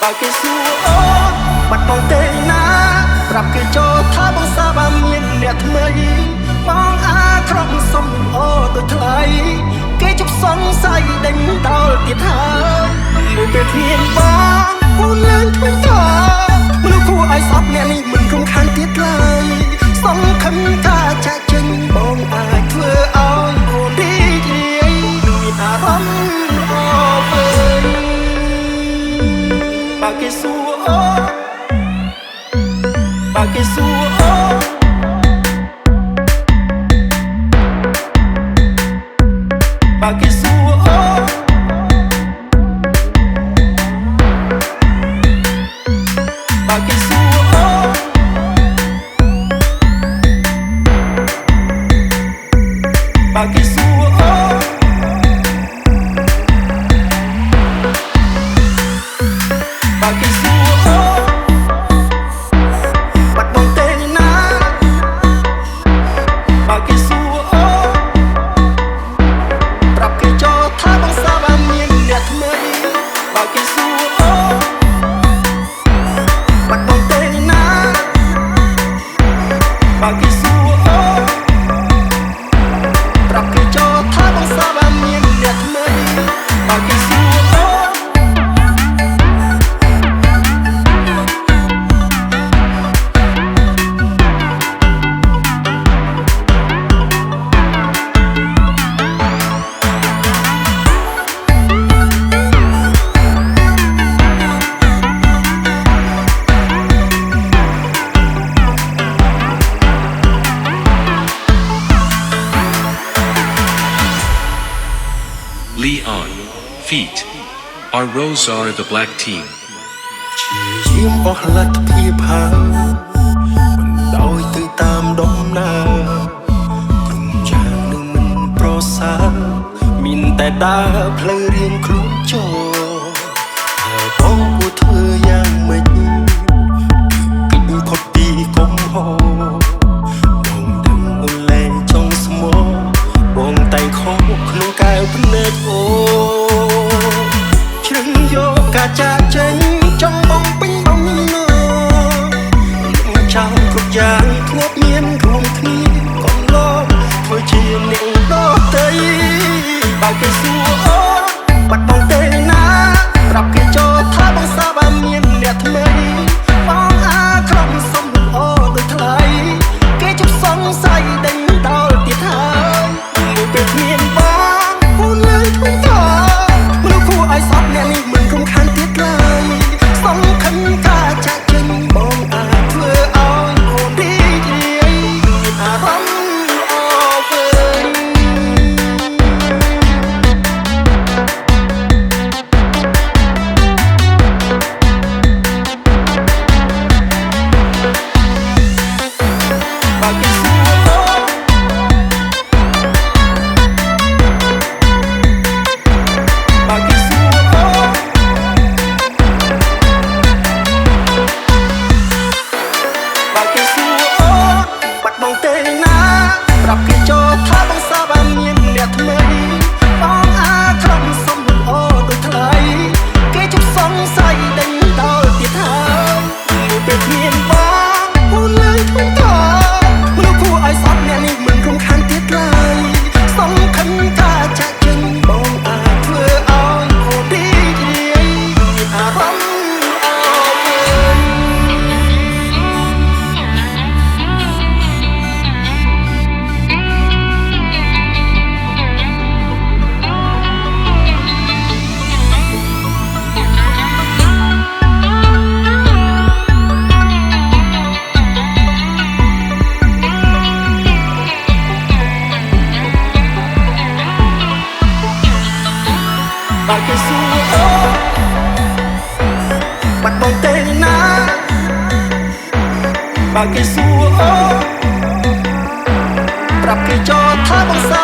បើគេសួរអូបាត់បងទេណាប្រាប់គេចូលថាបងសាបាមានអ្នកថ្មីបងអាក្រុមសុំអូដូចថ្លៃគេជប់សង្ស័យដេញដល់ទៀតហើយមួយពេលគ្មានបងអូនឡើងធ្វើថាមនុស្សគួរឲ្យស្អប់អ្នកនេះមិនរំខានទៀតឡើយសង្ឃឹមថាចាក់ចេញបងអាចធ្វើឲ្យអូនរីករាយមានអារម្មណ៍អបអរបើគេសួរអូបើគេសួរអូបើគេសួរអូបើគេសួរអូបើគេសួរអូបើគេសួរអូបាត់បងទេណាបើគេសួរអូប្រាប់គេចូលថាបងសាបាមានអ្នកថ្មីបើគេសួរអូបាត់បងទេណាបើគេសួរអូប្រាប់គេចូលថាបងសាបាមានអ្នកថ្មីបើគេសួរអូ Leon, feat. Our Rose are the Black Team. ជាបោះលទ្ធភាពហើយមិនដោយទៅតាមដំណើរក្រុមយ៉ាងនឹងមិនប្រសើរមានតែដើរផ្លូវរៀងខ្លួនចូលហើយបងគួរធ្វើយ៉ាងម៉េចគិតផុតពីកំហុសបងដឹងអូនលែងចង់ស្មោះបងតែខុសក្នុងកែវភ្នែកអូជ្រឹងយកការចាក់ចេញចង់បងពេញបំណងចង់គ្រប់យ៉ាងធ្លាប់មានរួមគ្នាកុំឡងធ្វើជាអ្នកដទៃបើគេសួរអូបាត់បងទេណាប្រាប់គេចូលថាបងសាបាមានអ្នកថ្មីបងអាក្រុមសុំអូដូចថ្លៃគេជប់សង្ស័យដេញដល់ទៀតហើយមួយពេលគ្មានបងអូនលើធ្វើថាមនុស្សគួរឲ្យស្អប់អ្នកនេះមិនរំខានទៀតឡើយសង្ឃឹមថាចាក់ចេញបងអាចធ្វើឲ្យអូនរីករាយមានអារម្មណ៍អបអរបើគេសួរអូបើគេសួរអូបើគេសួរអូបាត់បងទេណាប្រាប់គេចូលថាបងសាបាមានអ្នកថ្មីបងអាក្រុមសុំអូដូចថ្លៃគេជប់សង្ស័យដេញដល់ទៀតហើយមួយពេលគ្មានបងអូនលើធ្វើថាមនុស្សគួរឲ្យស្អប់អ្នកនេះមិនរំខានទៀតឡើយសង្ឃឹមថាចាក់ចេញបងអាចធ្វើឲ្យអូនរីករាយមានអារម្មណ៍អបអរបើគេសួរអូបាត់បងទេណាបើគេសួរអូប្រាប់គេចូលថាបងសា